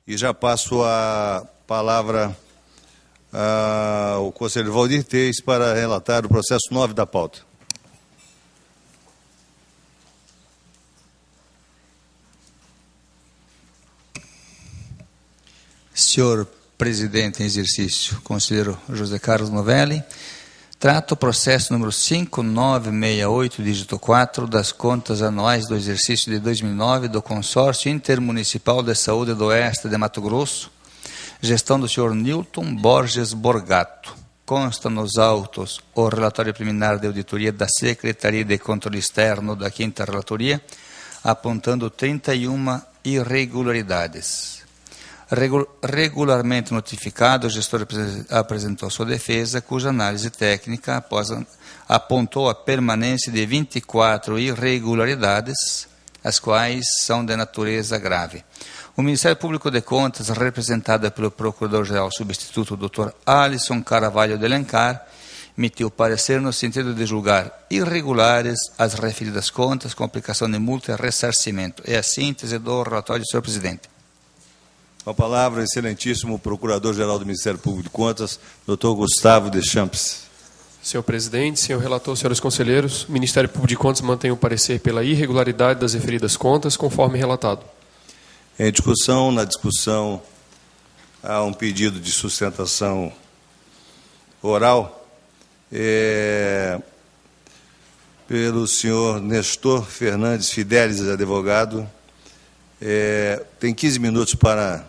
E já passo a palavra ao conselheiro Valdir Teis para relatar o processo 9 da pauta. Senhor presidente em exercício, conselheiro José Carlos Novelli, trato o processo número 5968, dígito 4, das contas anuais do exercício de 2009 do Consórcio Intermunicipal de Saúde do Oeste de Mato Grosso, gestão do senhor Nilton Borges Borgato. Consta nos autos o relatório preliminar de auditoria da Secretaria de Controle Externo da 5ª Relatoria, apontando 31 irregularidades. Regularmente notificado, o gestor apresentou sua defesa, cuja análise técnica apontou a permanência de 24 irregularidades, as quais são de natureza grave. O Ministério Público de Contas, representado pelo Procurador-Geral Substituto, Dr. Alisson Carvalho de Alencar, emitiu parecer no sentido de julgar irregulares as referidas contas com aplicação de multa e ressarcimento. É a síntese do relatório do senhor presidente. Com a palavra, excelentíssimo Procurador-Geral do Ministério Público de Contas, Dr. Gustavo Deschamps. Senhor presidente, senhor relator, senhores conselheiros, o Ministério Público de Contas mantém o parecer pela irregularidade das referidas contas, conforme relatado. Em discussão, na discussão, há um pedido de sustentação oral pelo senhor Nestor Fernandes Fidelis, advogado. Tem 15 minutos para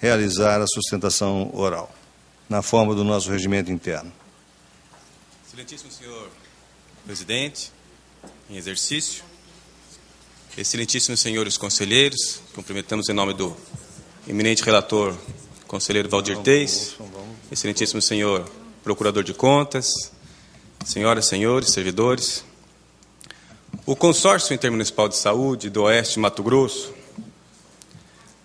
realizar a sustentação oral, na forma do nosso regimento interno. Excelentíssimo senhor presidente, em exercício, excelentíssimos senhores conselheiros, cumprimentamos em nome do eminente relator, conselheiro Valdir Teis, excelentíssimo senhor procurador de contas, senhoras e senhores, servidores. O Consórcio Intermunicipal de Saúde do Oeste de Mato Grosso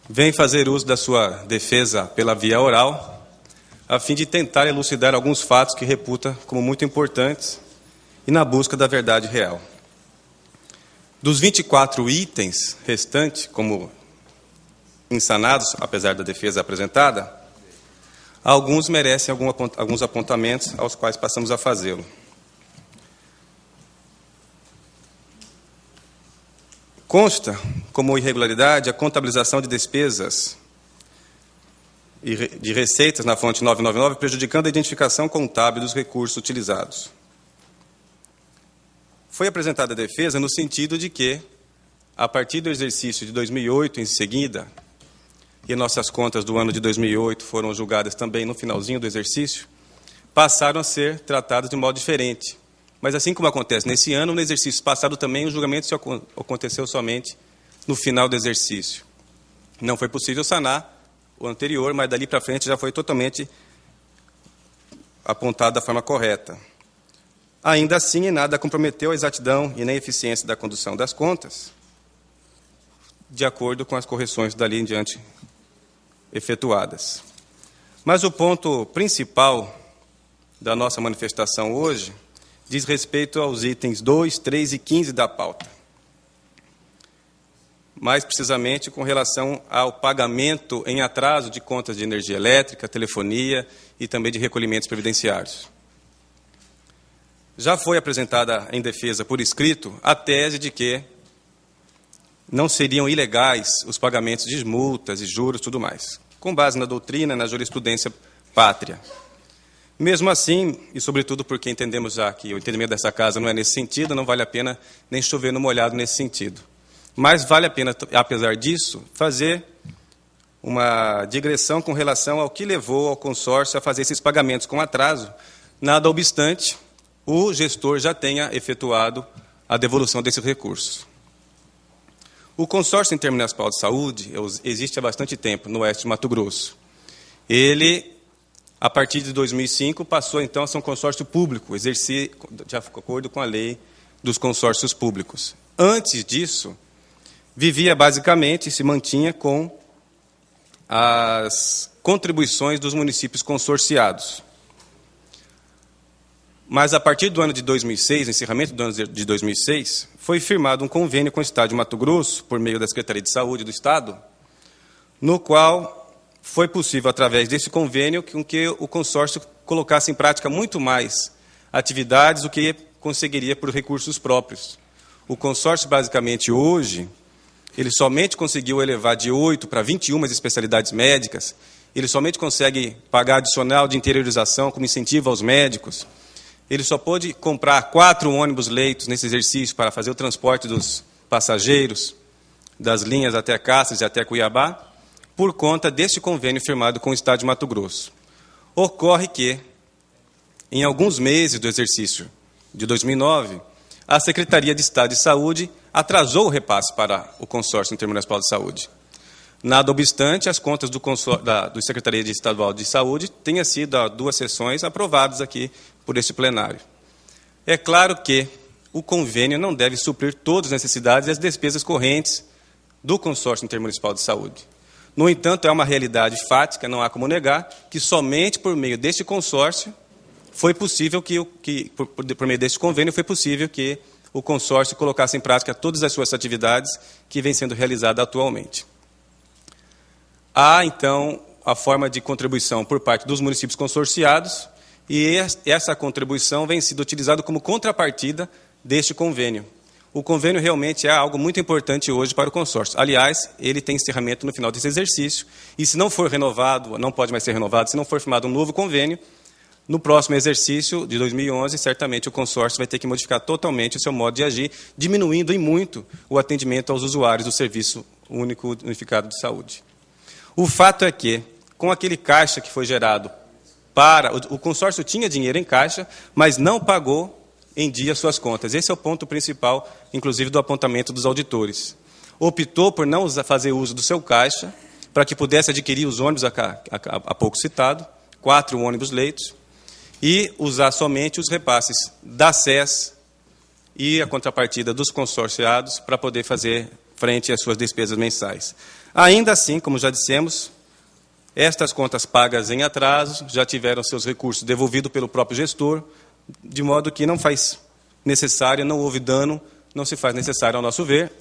vem fazer uso da sua defesa pela via oral, a fim de tentar elucidar alguns fatos que reputa como muito importantes e na busca da verdade real. Dos 24 itens restantes, como insanados, apesar da defesa apresentada, alguns merecem alguns apontamentos aos quais passamos a fazê-lo. Consta como irregularidade a contabilização de despesas e de receitas na fonte 999, prejudicando a identificação contábil dos recursos utilizados. Foi apresentada a defesa no sentido de que, a partir do exercício de 2008 em seguida, e nossas contas do ano de 2008 foram julgadas também no finalzinho do exercício, passaram a ser tratadas de modo diferente. Mas, assim como acontece nesse ano, no exercício passado também o julgamento aconteceu somente no final do exercício. Não foi possível sanar o anterior, mas dali para frente já foi totalmente apontado da forma correta. Ainda assim, nada comprometeu a exatidão e nem a eficiência da condução das contas, de acordo com as correções dali em diante efetuadas. Mas o ponto principal da nossa manifestação hoje diz respeito aos itens 2, 3 e 15 da pauta. Mais precisamente com relação ao pagamento em atraso de contas de energia elétrica, telefonia e também de recolhimentos previdenciários. Já foi apresentada em defesa por escrito a tese de que não seriam ilegais os pagamentos de multas e juros e tudo mais, com base na doutrina e na jurisprudência pátria. Mesmo assim, e sobretudo porque entendemos já que o entendimento dessa casa não é nesse sentido, não vale a pena nem chover no molhado nesse sentido. Mas vale a pena, apesar disso, fazer uma digressão com relação ao que levou ao consórcio a fazer esses pagamentos com atraso, nada obstante o gestor já tenha efetuado a devolução desses recursos. O Consórcio Intermunicipal de Saúde existe há bastante tempo no oeste de Mato Grosso. Ele, a partir de 2005, passou então a ser um consórcio público, exercer de acordo com a lei dos consórcios públicos. Antes disso, vivia basicamente e se mantinha com as contribuições dos municípios consorciados. Mas, a partir do ano de 2006, encerramento do ano de 2006, foi firmado um convênio com o Estado de Mato Grosso, por meio da Secretaria de Saúde do Estado, no qual foi possível, através desse convênio, que o consórcio colocasse em prática muito mais atividades do que conseguiria por recursos próprios. O consórcio, basicamente, hoje, ele somente conseguiu elevar de 8 para 21 as especialidades médicas, ele somente consegue pagar adicional de interiorização como incentivo aos médicos, ele só pôde comprar 4 ônibus-leitos nesse exercício para fazer o transporte dos passageiros das linhas até Cáceres e até Cuiabá, por conta deste convênio firmado com o Estado de Mato Grosso. Ocorre que, em alguns meses do exercício de 2009, a Secretaria de Estado de Saúde atrasou o repasse para o consórcio intermunicipal de saúde. Nada obstante, as contas do Secretaria Estadual de Saúde tenham sido, há 2 sessões, aprovadas aqui por este plenário. É claro que o convênio não deve suprir todas as necessidades e as despesas correntes do consórcio intermunicipal de saúde. No entanto, é uma realidade fática, não há como negar, que somente por meio deste consórcio foi possível por meio deste convênio, foi possível que o consórcio colocasse em prática todas as suas atividades que vêm sendo realizadas atualmente. Há, então, a forma de contribuição por parte dos municípios consorciados, e essa contribuição vem sendo utilizada como contrapartida deste convênio. O convênio realmente é algo muito importante hoje para o consórcio. Aliás, ele tem encerramento no final desse exercício, e se não for renovado, não pode mais ser renovado, se não for firmado um novo convênio, no próximo exercício de 2011, certamente o consórcio vai ter que modificar totalmente o seu modo de agir, diminuindo em muito o atendimento aos usuários do Serviço Único Unificado de Saúde. O fato é que, com aquele caixa que foi gerado o consórcio tinha dinheiro em caixa, mas não pagou em dia suas contas. Esse é o ponto principal, inclusive, do apontamento dos auditores. Optou por não fazer uso do seu caixa, para que pudesse adquirir os ônibus há pouco citado, 4 ônibus-leitos, e usar somente os repasses da SES e a contrapartida dos consorciados para poder fazer frente às suas despesas mensais. Ainda assim, como já dissemos, estas contas pagas em atraso já tiveram seus recursos devolvidos pelo próprio gestor, de modo que não faz necessário, não houve dano, não se faz necessário, ao nosso ver,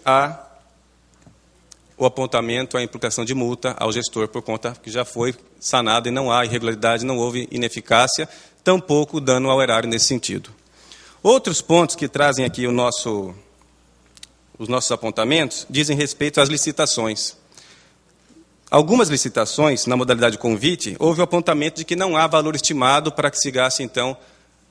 o apontamento, a imputação de multa ao gestor, por conta que já foi sanado e não há irregularidade, não houve ineficácia, tampouco dano ao erário nesse sentido. Outros pontos que trazem aqui os nossos apontamentos dizem respeito às licitações. Algumas licitações, na modalidade convite, houve o apontamento de que não há valor estimado para que se gaste, então,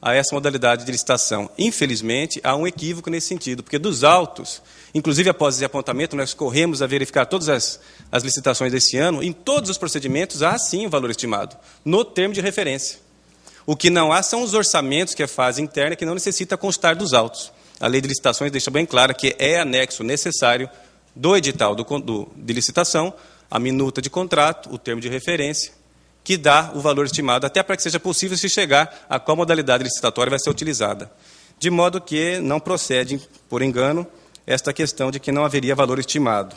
a essa modalidade de licitação. Infelizmente, há um equívoco nesse sentido, porque dos autos, inclusive após esse apontamento, nós corremos a verificar todas as licitações desse ano, em todos os procedimentos há sim um valor estimado, no termo de referência. O que não há são os orçamentos, que é fase interna, que não necessita constar dos autos. A lei de licitações deixa bem claro que é anexo necessário do edital de licitação, a minuta de contrato, o termo de referência, que dá o valor estimado, até para que seja possível se chegar a qual modalidade licitatória vai ser utilizada. De modo que não procede, por engano, esta questão de que não haveria valor estimado.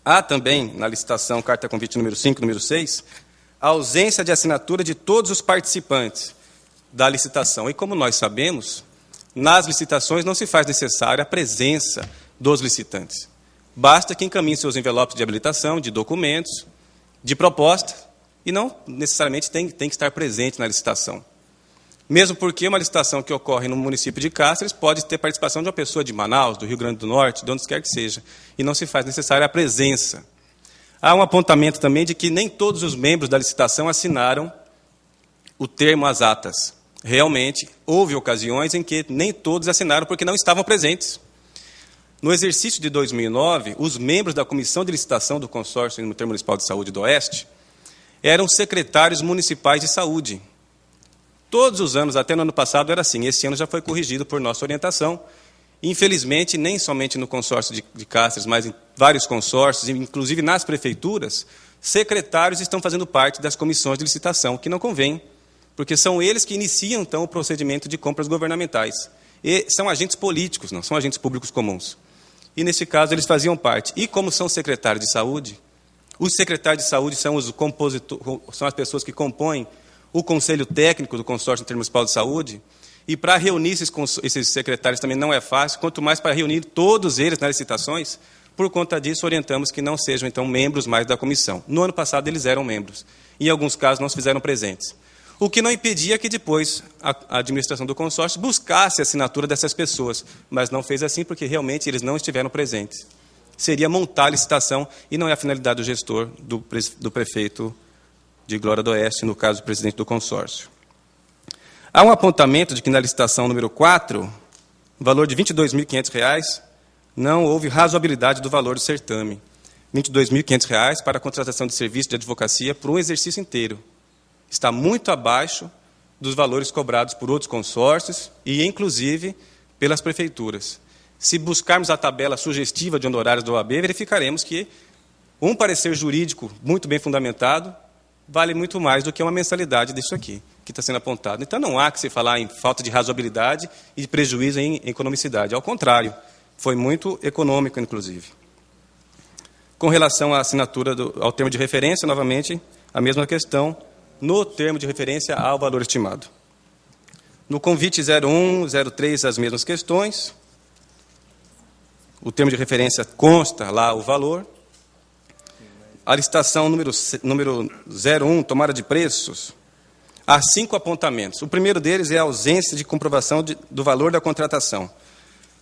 Há também, na licitação, carta convite número 5, número 6, a ausência de assinatura de todos os participantes da licitação. E como nós sabemos, nas licitações não se faz necessária a presença dos licitantes. Basta que encaminhe seus envelopes de habilitação, de documentos, de proposta, e não necessariamente tem que estar presente na licitação. Mesmo porque uma licitação que ocorre no município de Cáceres pode ter participação de uma pessoa de Manaus, do Rio Grande do Norte, de onde quer que seja, e não se faz necessária a presença. Há um apontamento também de que nem todos os membros da licitação assinaram o termo às atas. Realmente, houve ocasiões em que nem todos assinaram porque não estavam presentes. No exercício de 2009, os membros da Comissão de Licitação do Consórcio Intermunicipal de Saúde do Oeste eram secretários municipais de saúde. Todos os anos, até no ano passado, era assim. Esse ano já foi corrigido por nossa orientação. Infelizmente, nem somente no consórcio de Cáceres, mas em vários consórcios, inclusive nas prefeituras, secretários estão fazendo parte das comissões de licitação, que não convém, porque são eles que iniciam, então, o procedimento de compras governamentais. E são agentes políticos, não são agentes públicos comuns. E, nesse caso, eles faziam parte. E, como são secretários de saúde, os secretários de saúde são as pessoas que compõem o Conselho Técnico do Consórcio Intermunicipal de Saúde, e para reunir esses secretários também não é fácil, quanto mais para reunir todos eles nas licitações, Por conta disso, orientamos que não sejam, então, membros mais da comissão. No ano passado, eles eram membros. Em alguns casos, não se fizeram presentes. O que não impedia que depois a administração do consórcio buscasse a assinatura dessas pessoas, mas não fez assim porque realmente eles não estiveram presentes. Seria montar a licitação e não é a finalidade do gestor, do prefeito de Glória do Oeste, no caso, o presidente do consórcio. Há um apontamento de que na licitação número 4, o valor de R$ 22.500, não houve razoabilidade do valor do certame. R$ 22.500 para a contratação de serviço de advocacia por um exercício inteiro. Está muito abaixo dos valores cobrados por outros consórcios e, inclusive, pelas prefeituras. Se buscarmos a tabela sugestiva de honorários da OAB, verificaremos que um parecer jurídico muito bem fundamentado vale muito mais do que uma mensalidade disso aqui, que está sendo apontado. Então, não há que se falar em falta de razoabilidade e de prejuízo em economicidade. Ao contrário, foi muito econômico, inclusive. Com relação à assinatura ao termo de referência, novamente, a mesma questão, no termo de referência ao valor estimado. No convite 01, 03, as mesmas questões. O termo de referência consta lá o valor. A licitação número 01, tomada de preços, há 5 apontamentos. O primeiro deles é a ausência de comprovação do valor da contratação.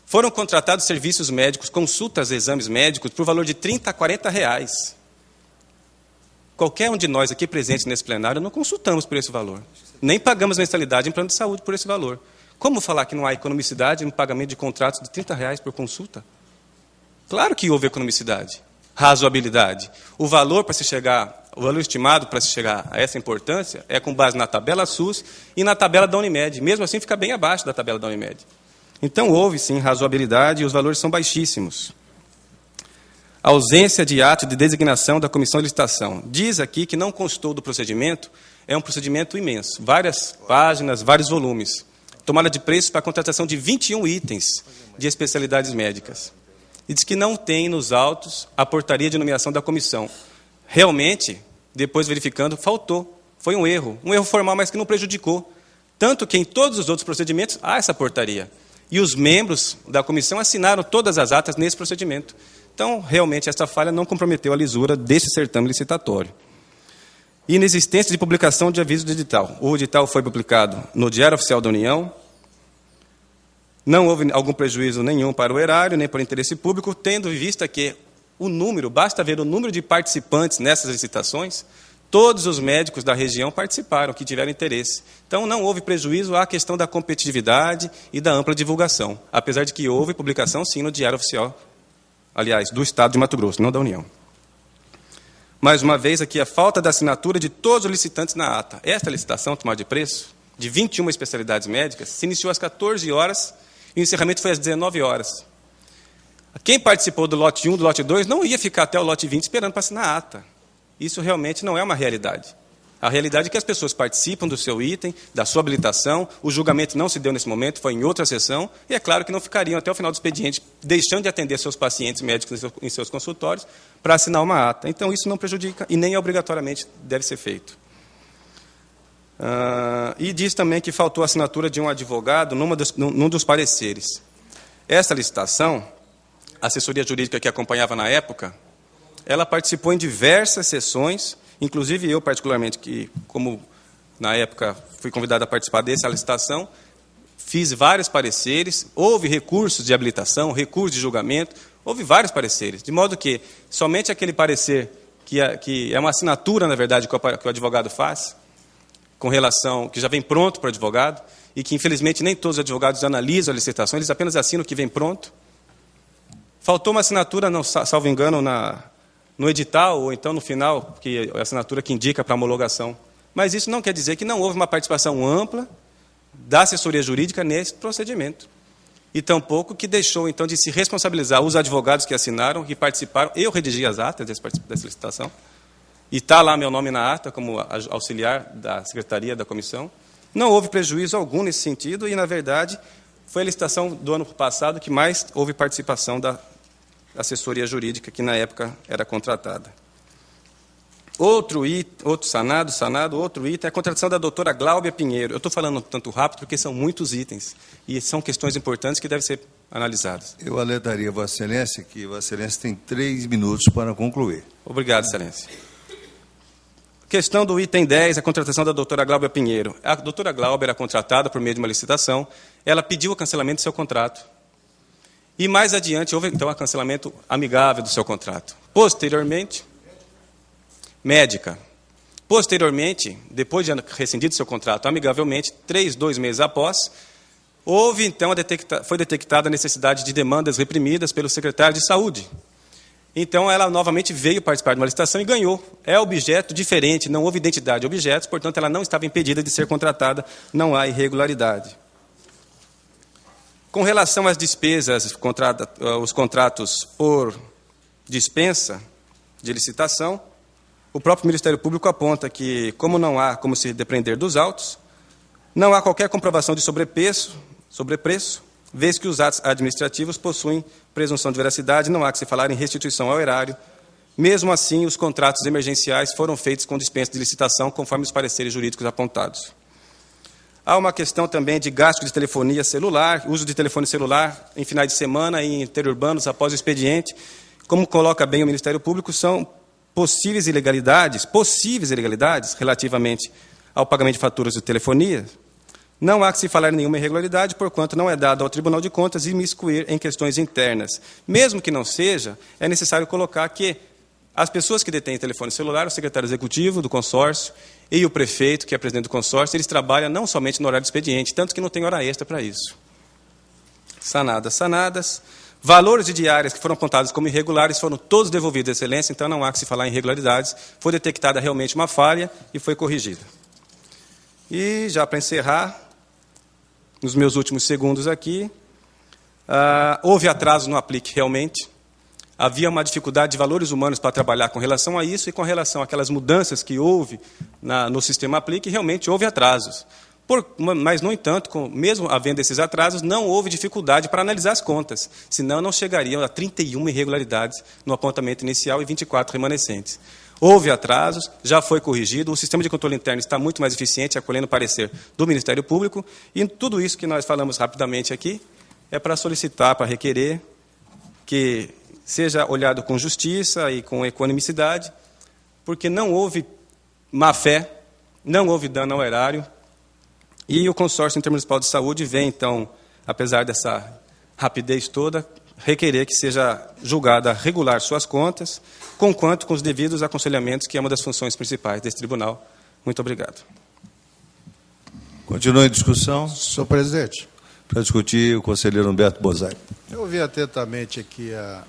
Foram contratados serviços médicos, consultas e exames médicos, por valor de R$ 30 a R$ 40. Qualquer um de nós aqui presentes nesse plenário não consultamos por esse valor. Nem pagamos mensalidade em plano de saúde por esse valor. Como falar que não há economicidade no pagamento de contratos de R$ 30 por consulta? Claro que houve economicidade, razoabilidade. O valor estimado para se chegar a essa importância é com base na tabela SUS e na tabela da Unimed. Mesmo assim, fica bem abaixo da tabela da Unimed. Então, houve, sim, razoabilidade e os valores são baixíssimos. A ausência de ato de designação da comissão de licitação. Diz aqui que não constou do procedimento, é um procedimento imenso. Várias páginas, vários volumes. Tomada de preços para a contratação de 21 itens de especialidades médicas. E diz que não tem nos autos a portaria de nomeação da comissão. Realmente, depois verificando, faltou. Foi um erro formal, mas que não prejudicou. Tanto que em todos os outros procedimentos há essa portaria. E os membros da comissão assinaram todas as atas nesse procedimento. Então, realmente, essa falha não comprometeu a lisura desse certame licitatório. Inexistência de publicação de aviso de edital. O edital foi publicado no Diário Oficial da União. Não houve algum prejuízo nenhum para o erário, nem para o interesse público, tendo em vista que basta ver o número de participantes nessas licitações, todos os médicos da região participaram, que tiveram interesse. Então, não houve prejuízo à questão da competitividade e da ampla divulgação, apesar de que houve publicação, sim, no Diário Oficial, aliás, do Estado de Mato Grosso, não da União. Mais uma vez, aqui, a falta da assinatura de todos os licitantes na ata. Esta licitação, tomada de preço, de 21 especialidades médicas, se iniciou às 14 horas e o encerramento foi às 19 horas. Quem participou do lote 1, do lote 2, não ia ficar até o lote 20 esperando para assinar a ata. Isso realmente não é uma realidade. A realidade é que as pessoas participam do seu item, da sua habilitação, o julgamento não se deu nesse momento, foi em outra sessão, e é claro que não ficariam até o final do expediente, deixando de atender seus pacientes médicos em seus consultórios, para assinar uma ata. Então, isso não prejudica e nem obrigatoriamente deve ser feito. E diz também que faltou a assinatura de um advogado num dos pareceres. Essa licitação, a assessoria jurídica que acompanhava na época, ela participou em diversas sessões, inclusive eu, particularmente, que, como na época fui convidado a participar dessa licitação, fiz vários pareceres, houve recursos de habilitação, recursos de julgamento, houve vários pareceres, de modo que somente aquele parecer, que é uma assinatura, na verdade, que o advogado faz, com relação, que já vem pronto para o advogado, e que, infelizmente, nem todos os advogados analisam a licitação, eles apenas assinam o que vem pronto. Faltou uma assinatura, não, salvo engano, no edital, ou então no final, que é a assinatura que indica para a homologação. Mas isso não quer dizer que não houve uma participação ampla da assessoria jurídica nesse procedimento. E tampouco que deixou, então, de se responsabilizar os advogados que assinaram, que participaram. Eu redigi as atas dessa licitação. E está lá meu nome na ata, como auxiliar da secretaria da comissão. Não houve prejuízo algum nesse sentido, e, na verdade, foi a licitação do ano passado que mais houve participação da assessoria jurídica, que na época era contratada. Outro item é a contratação da doutora Gláubia Pinheiro. Eu estou falando tanto rápido porque são muitos itens, e são questões importantes que devem ser analisadas. Eu alertaria Vossa Excelência que Vossa Excelência tem 3 minutos para concluir. Obrigado, Excelência. Questão do item 10, a contratação da doutora Gláubia Pinheiro. A doutora Gláubia era contratada por meio de uma licitação, ela pediu o cancelamento do seu contrato. E mais adiante houve, então, o cancelamento amigável do seu contrato. Posteriormente, médica. Posteriormente, depois de rescindido seu contrato amigavelmente, 2 meses após, houve, então, foi detectada a necessidade de demandas reprimidas pelo secretário de Saúde. Então, ela novamente veio participar de uma licitação e ganhou. É objeto diferente, não houve identidade de objetos, portanto, ela não estava impedida de ser contratada, não há irregularidade. Com relação às despesas, os contratos por dispensa de licitação, o próprio Ministério Público aponta que, como não há como se depender dos autos, não há qualquer comprovação de sobrepreço, vez que os atos administrativos possuem presunção de veracidade, não há que se falar em restituição ao erário. Mesmo assim, os contratos emergenciais foram feitos com dispensa de licitação, conforme os pareceres jurídicos apontados. Há uma questão também de gasto de telefonia celular, uso de telefone celular em finais de semana e em interurbanos após o expediente. Como coloca bem o Ministério Público, são possíveis ilegalidades relativamente ao pagamento de faturas de telefonia. Não há que se falar em nenhuma irregularidade, porquanto não é dado ao Tribunal de Contas imiscuir em questões internas. Mesmo que não seja, é necessário colocar que as pessoas que detêm telefone celular, o secretário executivo do consórcio e o prefeito, que é presidente do consórcio, eles trabalham não somente no horário do expediente, tanto que não tem hora extra para isso. Sanadas. Valores de diárias que foram apontados como irregulares foram todos devolvidos à Excelência, então não há que se falar em irregularidades. Foi detectada realmente uma falha e foi corrigida. E, já para encerrar, nos meus últimos segundos aqui, houve atraso no aplique realmente. Havia uma dificuldade de valores humanos para trabalhar com relação a isso e com relação àquelas mudanças que houve no sistema aplique, realmente houve atrasos. Mas, no entanto, mesmo havendo esses atrasos, não houve dificuldade para analisar as contas, senão não chegariam a 31 irregularidades no apontamento inicial e 24 remanescentes. Houve atrasos, já foi corrigido, o sistema de controle interno está muito mais eficiente, acolhendo o parecer do Ministério Público, e tudo isso que nós falamos rapidamente aqui é para solicitar, para requerer que seja olhado com justiça e com economicidade, porque não houve má-fé, não houve dano ao erário, e o Consórcio Intermunicipal de Saúde vem, então, apesar dessa rapidez toda, requerer que seja julgada regular suas contas, conquanto com os devidos aconselhamentos, que é uma das funções principais desse tribunal. Muito obrigado. Continua em discussão. Senhor presidente. Para discutir, o conselheiro Humberto Bozai. Eu ouvi atentamente aqui a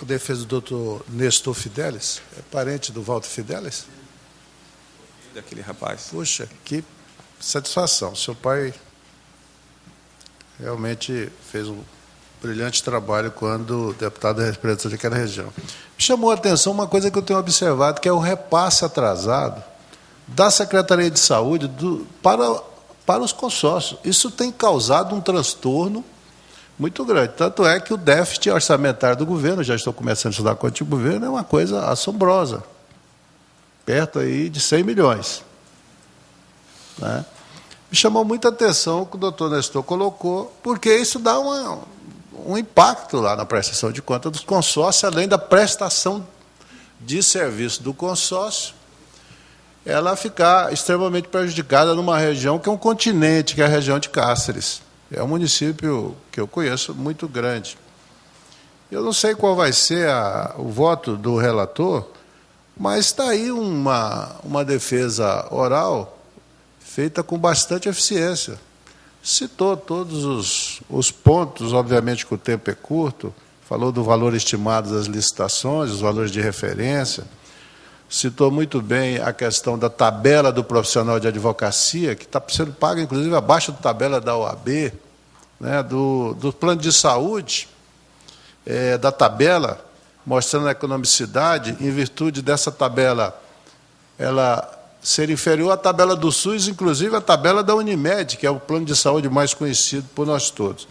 defesa do doutor Nestor Fidelis, é parente do Walter Fidelis? Daquele rapaz. Puxa, que satisfação. Seu pai realmente fez um brilhante trabalho quando deputado representante daquela região. Me chamou a atenção uma coisa que eu tenho observado, que é o repasse atrasado da Secretaria de Saúde para os consórcios. Isso tem causado um transtorno muito grande. Tanto é que o déficit orçamentário do governo, já estou começando a estudar conta de governo, é uma coisa assombrosa, perto aí de 100 milhões. Né? Me chamou muita atenção o que o doutor Nestor colocou, porque isso dá um impacto lá na prestação de contas dos consórcios, além da prestação de serviço do consórcio, ela ficar extremamente prejudicada numa região que é um continente, que é a região de Cáceres. É um município que eu conheço muito grande. Eu não sei qual vai ser o voto do relator, mas está aí uma defesa oral feita com bastante eficiência. Citou todos os pontos, obviamente que o tempo é curto, falou do valor estimado das licitações, os valores de referência, citou muito bem a questão da tabela do profissional de advocacia, que está sendo paga, inclusive, abaixo da tabela da OAB, né, do plano de saúde, da tabela, mostrando a economicidade, em virtude dessa tabela, ela ser inferior à tabela do SUS, inclusive a tabela da Unimed, que é o plano de saúde mais conhecido por nós todos.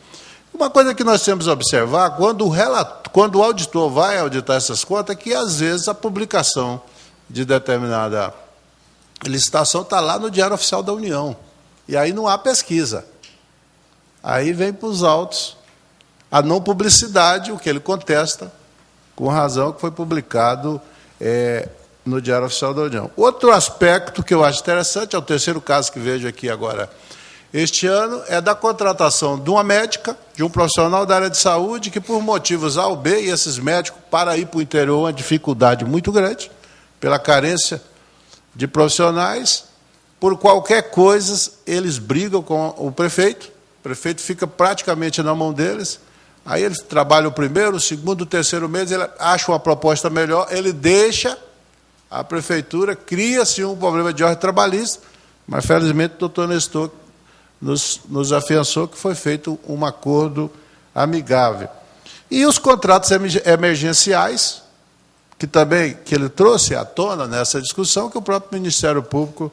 Uma coisa que nós temos a observar, quando o auditor vai auditar essas contas, é que, às vezes, a publicação de determinada licitação está lá no Diário Oficial da União. E aí não há pesquisa. Aí vem para os autos a não publicidade, o que ele contesta, com razão, que foi publicado no Diário Oficial da União. Outro aspecto que eu acho interessante, é o terceiro caso que vejo aqui agora este ano, é da contratação de uma médica, de um profissional da área de saúde, que por motivos A ou B, e esses médicos, para ir para o interior, uma dificuldade muito grande, pela carência de profissionais, por qualquer coisa, eles brigam com o prefeito fica praticamente na mão deles, aí eles trabalham o primeiro, o segundo, o terceiro mês, ele acha uma proposta melhor, ele deixa a prefeitura, cria-se um problema de ordem trabalhista, mas, felizmente, o doutor Nestor nos afiançou que foi feito um acordo amigável. E os contratos emergenciais, que ele trouxe à tona nessa discussão, que o próprio Ministério Público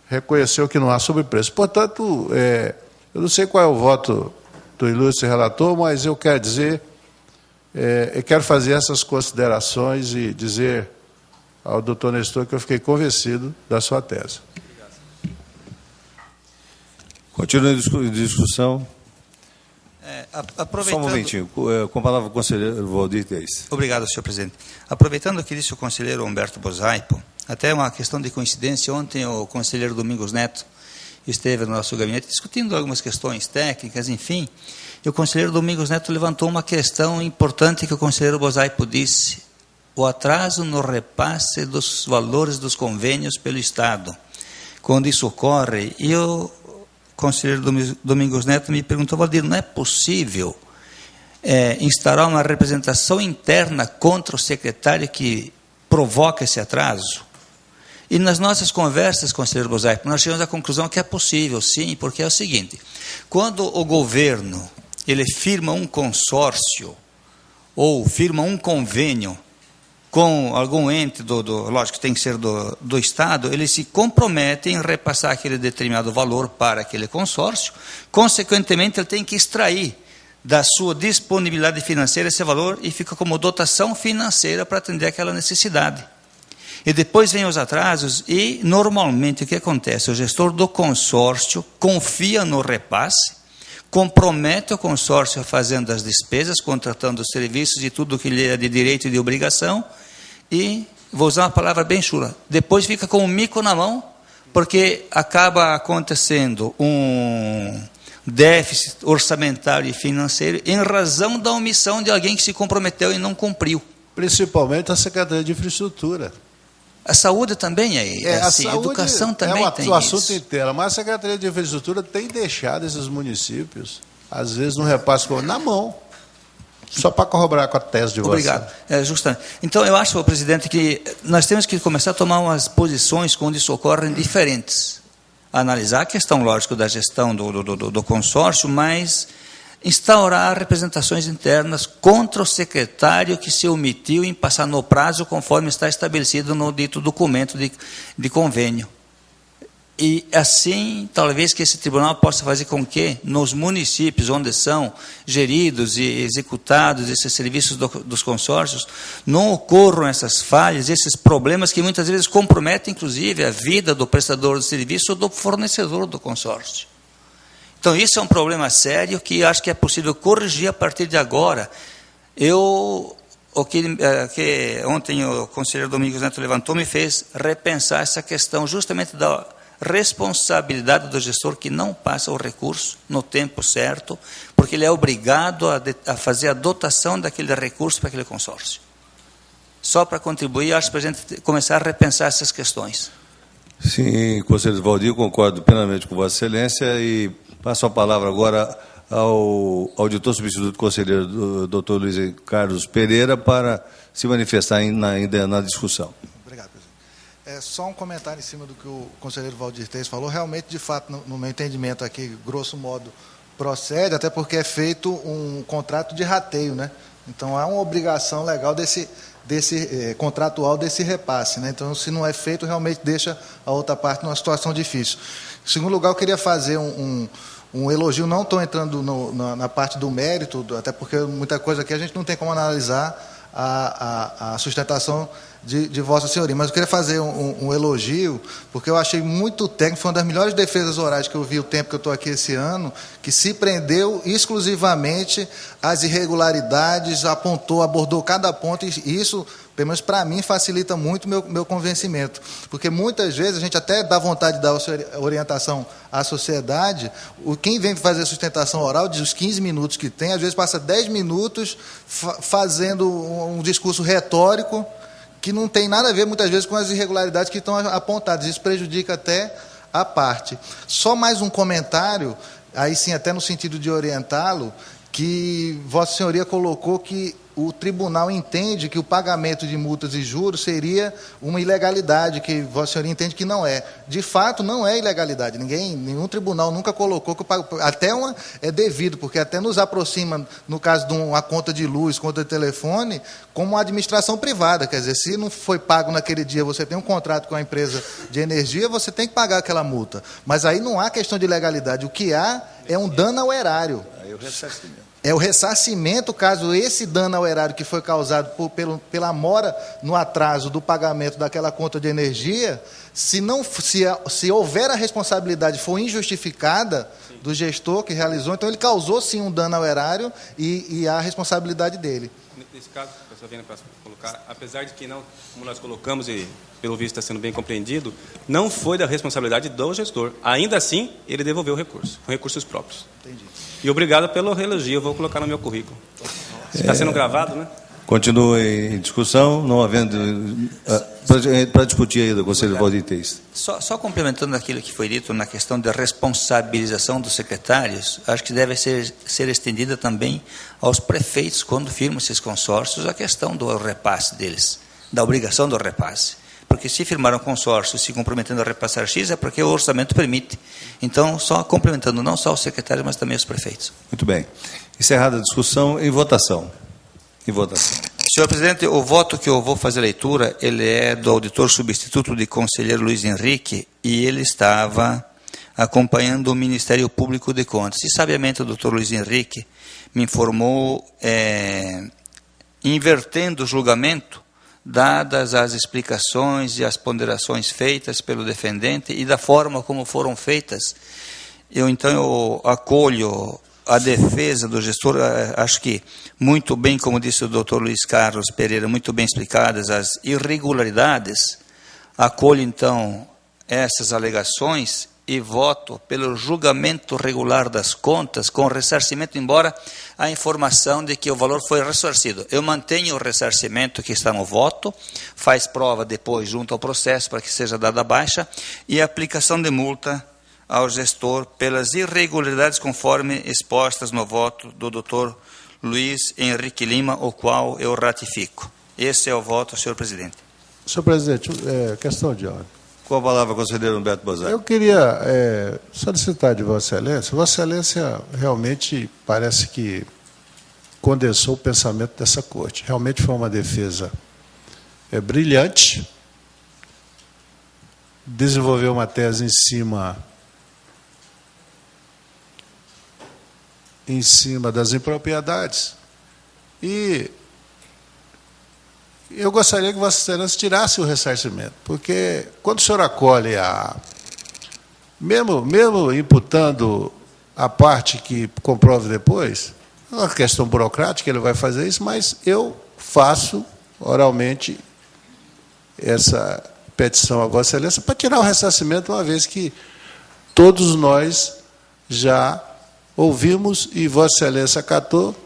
reconheceu que não há sobrepreço. Portanto, eu não sei qual é o voto do ilustre relator, mas eu quero dizer, eu quero fazer essas considerações e dizer ao doutor Nestor que eu fiquei convencido da sua tese. Continua a discussão. Aproveitando... Só um momentinho. Com a palavra o conselheiro Valdir Teis. Obrigado, senhor presidente. Aproveitando o que disse o conselheiro Humberto Bosaipo, até uma questão de coincidência, ontem o conselheiro Domingos Neto esteve no nosso gabinete discutindo algumas questões técnicas, enfim, e o conselheiro Domingos Neto levantou uma questão importante que o conselheiro Bosaipo disse: o atraso no repasse dos valores dos convênios pelo Estado. Quando isso ocorre, e o conselheiro Domingos Neto me perguntou: Valdir, não é possível instaurar uma representação interna contra o secretário que provoca esse atraso? E nas nossas conversas, conselheiro Bosaipo, nós chegamos à conclusão que é possível, sim, porque é o seguinte: quando o governo ele firma um consórcio ou firma um convênio com algum ente, lógico que tem que ser do Estado, ele se compromete em repassar aquele determinado valor para aquele consórcio, consequentemente ele tem que extrair da sua disponibilidade financeira esse valor e fica como dotação financeira para atender aquela necessidade. E depois vem os atrasos e, normalmente, o que acontece? O gestor do consórcio confia no repasse, compromete o consórcio fazendo as despesas, contratando os serviços e tudo que lhe é de direito e de obrigação, e, vou usar uma palavra bem chula, depois fica com o mico na mão, porque acaba acontecendo um déficit orçamentário e financeiro em razão da omissão de alguém que se comprometeu e não cumpriu. Principalmente a Secretaria de Infraestrutura. A saúde também é assim, a educação também tem isso. É o assunto inteiro, mas a Secretaria de Infraestrutura tem deixado esses municípios, às vezes, no repasse na mão, só para corroborar com a tese de vocês. Obrigado. Justamente. Então, eu acho, presidente, que nós temos que começar a tomar umas posições quando isso ocorre diferentes. Analisar a questão, lógico, da gestão do consórcio, mas instaurar representações internas contra o secretário que se omitiu em passar no prazo conforme está estabelecido no dito documento de convênio. E assim, talvez que esse tribunal possa fazer com que nos municípios onde são geridos e executados esses serviços dos consórcios, não ocorram essas falhas, esses problemas que muitas vezes comprometem, inclusive, a vida do prestador de serviço ou do fornecedor do consórcio. Então, isso é um problema sério que acho que é possível corrigir a partir de agora. Que ontem o conselheiro Domingos Neto levantou me fez repensar essa questão justamente da responsabilidade do gestor que não passa o recurso no tempo certo, porque ele é obrigado a fazer a dotação daquele recurso para aquele consórcio. Só para contribuir, acho para a gente começar a repensar essas questões. Sim, conselheiro Valdir, concordo plenamente com Vossa Excelência e passo a palavra agora ao auditor substituto conselheiro Dr. Luiz Carlos Pereira para se manifestar ainda na discussão. Obrigado, presidente. Só um comentário em cima do que o conselheiro Valdir Teis falou. Realmente, de fato, no meu entendimento aqui, grosso modo, procede, até porque é feito um contrato de rateio, né? Então, há uma obrigação legal contratual desse repasse, né? Então, se não é feito, realmente deixa a outra parte numa situação difícil. Em segundo lugar, eu queria fazer um elogio, não estou entrando na parte do mérito, até porque muita coisa aqui a gente não tem como analisar a sustentação de Vossa Senhoria. Mas eu queria fazer um elogio, porque eu achei muito técnico, foi uma das melhores defesas orais que eu vi o tempo que eu estou aqui esse ano, que se prendeu exclusivamente às irregularidades, abordou cada ponto, e isso, pelo menos para mim, facilita muito o meu convencimento. Porque muitas vezes a gente até dá vontade de dar orientação à sociedade, quem vem fazer sustentação oral, dos 15 minutos que tem, às vezes passa 10 minutos fazendo um discurso retórico que não tem nada a ver, muitas vezes, com as irregularidades que estão apontadas. Isso prejudica até a parte. Só mais um comentário, aí sim, até no sentido de orientá-lo, que Vossa Senhoria colocou que o tribunal entende que o pagamento de multas e juros seria uma ilegalidade, que Vossa Senhoria entende que não é. De fato, não é ilegalidade. Nenhum tribunal nunca colocou que até é devido, porque até nos aproxima, no caso de uma conta de luz, conta de telefone, como uma administração privada. Quer dizer, se não foi pago naquele dia, você tem um contrato com a empresa de energia, você tem que pagar aquela multa. Mas aí não há questão de ilegalidade. O que há é um dano ao erário. Aí o ressarcimento. É o ressarcimento, caso esse dano ao erário que foi causado pela mora no atraso do pagamento daquela conta de energia, se houver a responsabilidade, for injustificada do gestor que realizou, então ele causou sim um dano ao erário e há a responsabilidade dele. Nesse caso, professor Viana, para colocar, apesar de que não, como nós colocamos e pelo visto está sendo bem compreendido, não foi da responsabilidade do gestor. Ainda assim, ele devolveu o recurso, com recursos próprios. Entendi. E obrigado pelo elogio, eu vou colocar no meu currículo. Está sendo gravado, né? Continua em discussão, não havendo... para discutir aí do Conselho Valdir Teis. Só complementando aquilo que foi dito na questão da responsabilização dos secretários, acho que deve ser estendida também aos prefeitos, quando firmam esses consórcios, a questão do repasse deles, da obrigação do repasse. Porque se firmaram consórcio se comprometendo a repassar X, é porque o orçamento permite. Então, só complementando não só os secretários, mas também os prefeitos. Muito bem. Encerrada a discussão, em votação. Senhor presidente, o voto que eu vou fazer a leitura, ele é do auditor substituto de conselheiro Luiz Henrique, e ele estava acompanhando o Ministério Público de Contas. E, sabiamente, o doutor Luiz Henrique me informou, invertendo o julgamento, dadas as explicações e as ponderações feitas pelo defendente e da forma como foram feitas. Então eu acolho a defesa do gestor, acho que muito bem, como disse o doutor Luiz Carlos Pereira, muito bem explicadas as irregularidades. Acolho então essas alegações e voto pelo julgamento regular das contas com ressarcimento, embora a informação de que o valor foi ressarcido. Eu mantenho o ressarcimento que está no voto, faz prova depois junto ao processo para que seja dada a baixa, e a aplicação de multa ao gestor pelas irregularidades conforme expostas no voto do Dr. Luiz Henrique Lima, o qual eu ratifico. Esse é o voto, senhor presidente. Senhor presidente, questão de ordem. Com a palavra, conselheiro Humberto Bozar. Eu queria solicitar de Vossa Excelência. Vossa Excelência realmente parece que condensou o pensamento dessa corte. Realmente foi uma defesa brilhante, desenvolveu uma tese em cima das impropriedades, e eu gostaria que Vossa Excelência tirasse o ressarcimento, porque quando o senhor acolhe mesmo imputando a parte que comprove depois, é uma questão burocrática, ele vai fazer isso, mas eu faço oralmente essa petição a Vossa Excelência para tirar o ressarcimento, uma vez que todos nós já ouvimos e Vossa Excelência acatou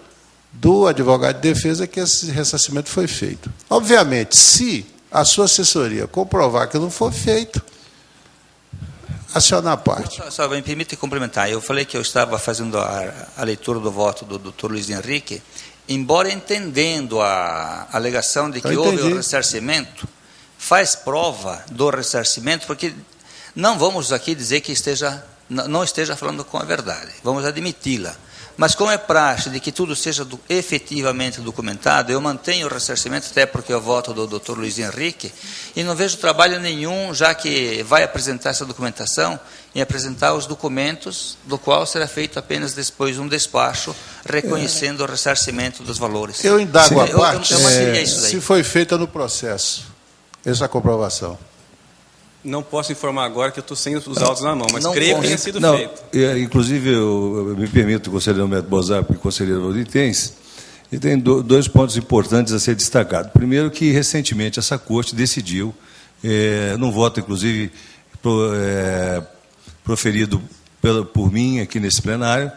do advogado de defesa que esse ressarcimento foi feito. Obviamente, se a sua assessoria comprovar que não foi feito, acionar a parte. Só me permite complementar. Eu falei que eu estava fazendo a leitura do voto do Dr. Luiz Henrique, embora entendendo a alegação de que houve o ressarcimento, faz prova do ressarcimento, porque não vamos aqui dizer que não esteja falando com a verdade, vamos admiti-la. Mas como é praxe de que tudo seja efetivamente documentado, eu mantenho o ressarcimento, até porque eu voto do Dr. Luiz Henrique, e não vejo trabalho nenhum, já que vai apresentar essa documentação, em apresentar os documentos, do qual será feito apenas depois um despacho, reconhecendo o ressarcimento dos valores. Eu indago a parte, isso daí. se foi feita no processo. essa comprovação? Não posso informar agora que eu estou sem os autos na mão, mas Não creio que tenha posso. sido Não, feito. inclusive, eu me permito, conselheiro Neto Bozap e conselheiro Valdir Tens, e tem dois pontos importantes a ser destacados. Primeiro, que recentemente essa corte decidiu, num voto, inclusive, proferido por mim aqui nesse plenário,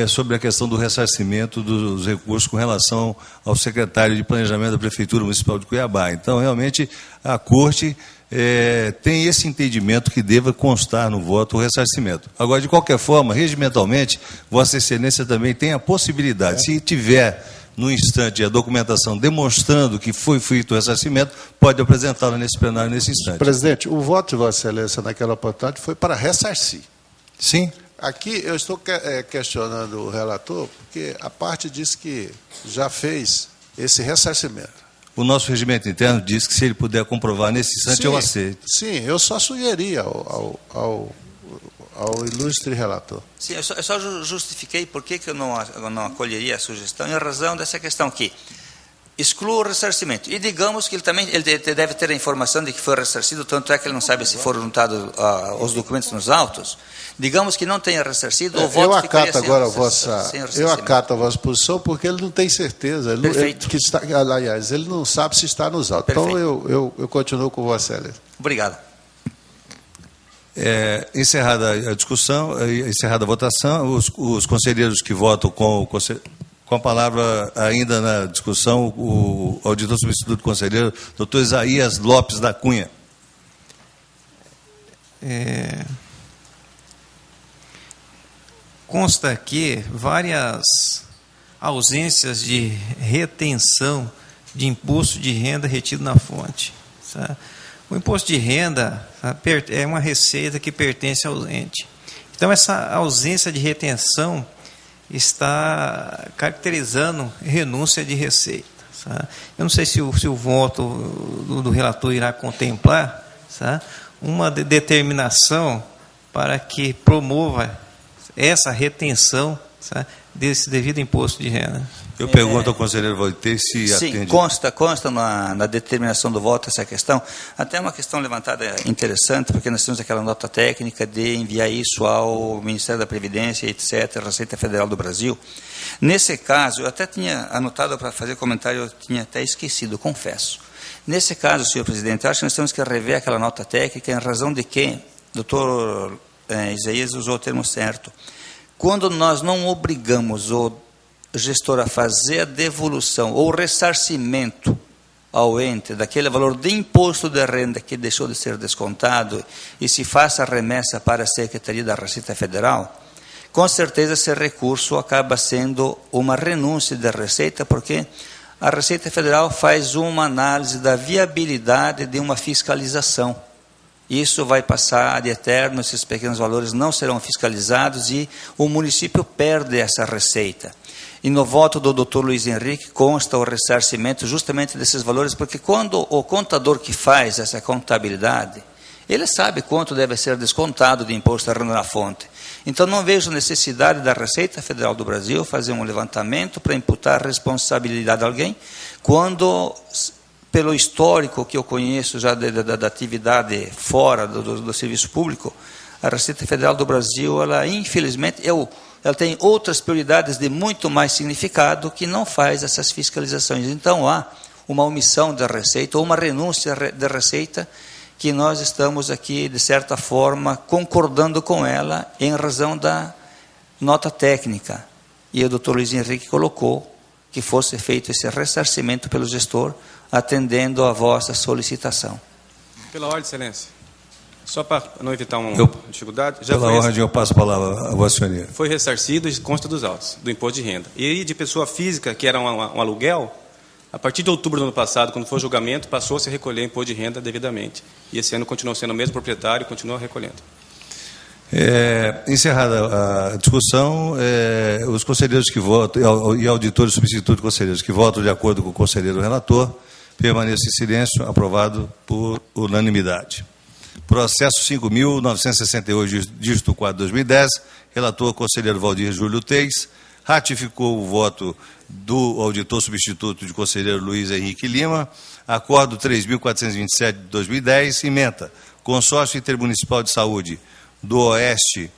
sobre a questão do ressarcimento dos recursos com relação ao secretário de Planejamento da Prefeitura Municipal de Cuiabá. Então, realmente, a corte tem esse entendimento que deva constar no voto o ressarcimento. Agora, de qualquer forma, regimentalmente, Vossa Excelência também tem a possibilidade, se tiver no instante a documentação demonstrando que foi feito o ressarcimento, pode apresentá-la nesse plenário nesse instante. Presidente, o voto de Vossa Excelência naquela oportunidade foi para ressarcir. Sim. Aqui eu estou questionando o relator, porque a parte diz que já fez esse ressarcimento. O nosso regimento interno diz que se ele puder comprovar nesse instante, eu aceito. Sim, eu só sugeri ao ilustre relator. Sim, eu só justifiquei por que eu não acolheria a sugestão, em razão dessa questão que exclua o ressarcimento. E digamos que ele deve ter a informação de que foi ressarcido, tanto é que ele não sabe se foram juntados os documentos nos autos. Digamos que não tenha ressarcido, o voto ficaria sem ressarcimento. Eu acato a vossa posição porque ele não tem certeza. Aliás, ele não sabe se está nos autos. Perfeito. Então, eu continuo com Vossa Excelência. Obrigado. Encerrada a discussão, encerrada a votação, os conselheiros que votam com a palavra ainda na discussão, o auditor substituto do conselheiro, doutor Isaías Lopes da Cunha. Consta aqui várias ausências de retenção de imposto de renda retido na fonte. Sabe? O imposto de renda é uma receita que pertence ao ente. Então, essa ausência de retenção está caracterizando renúncia de receita. Sabe? Eu não sei se o voto do relator irá contemplar, sabe, uma determinação para que promova essa retenção, sabe, desse devido imposto de renda. Eu pergunto ao conselheiro Valdir se atende. Sim, consta na determinação do voto essa questão. Até uma questão levantada interessante, porque nós temos aquela nota técnica de enviar isso ao Ministério da Previdência, etc., Receita Federal do Brasil. Nesse caso, eu até tinha anotado para fazer comentário, eu tinha até esquecido, confesso. Nesse caso, senhor presidente, eu acho que nós temos que rever aquela nota técnica em razão de que, doutor Isaías usou o termo certo, quando nós não obrigamos o gestor a fazer a devolução ou ressarcimento ao ente daquele valor de imposto de renda que deixou de ser descontado e se faça a remessa para a Secretaria da Receita Federal, com certeza esse recurso acaba sendo uma renúncia da Receita, porque a Receita Federal faz uma análise da viabilidade de uma fiscalização. Isso vai passar de eterno, esses pequenos valores não serão fiscalizados e o município perde essa receita. E no voto do Dr. Luiz Henrique consta o ressarcimento justamente desses valores, porque quando o contador que faz essa contabilidade, ele sabe quanto deve ser descontado de imposto de renda na fonte. Então não vejo necessidade da Receita Federal do Brasil fazer um levantamento para imputar responsabilidade a alguém, quando, pelo histórico que eu conheço já da atividade fora do serviço público, a Receita Federal do Brasil, ela infelizmente, ela tem outras prioridades de muito mais significado que não faz essas fiscalizações. Então há uma omissão da Receita ou uma renúncia da Receita que nós estamos aqui, de certa forma, concordando com ela em razão da nota técnica. E o doutor Luiz Henrique colocou que fosse feito esse ressarcimento pelo gestor, atendendo a vossa solicitação. Pela ordem, excelência. Só para não evitar uma dificuldade. Pela ordem, eu passo a palavra a vossa senhoria. Foi ressarcido e consta dos autos, do imposto de renda. E de pessoa física, que era um aluguel, a partir de outubro do ano passado, quando foi o julgamento, passou-se a recolher imposto de renda devidamente. E esse ano continuou sendo o mesmo proprietário e continua recolhendo. Encerrada a discussão, os conselheiros que votam, e auditores substitutos conselheiros que votam de acordo com o conselheiro relator, permaneçam em silêncio, aprovado por unanimidade. Processo 5.968, dígito 4, 2010, relator conselheiro Valdir Júlio Teis, ratificou o voto do auditor substituto de conselheiro Luiz Henrique Lima. Acordo 3.427 de 2010, ementa Consórcio Intermunicipal de Saúde do Oeste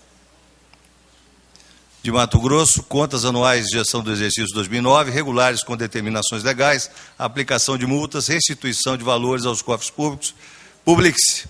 de Mato Grosso, contas anuais de gestão do exercício 2009, regulares com determinações legais, aplicação de multas, restituição de valores aos cofres públicos, publique-se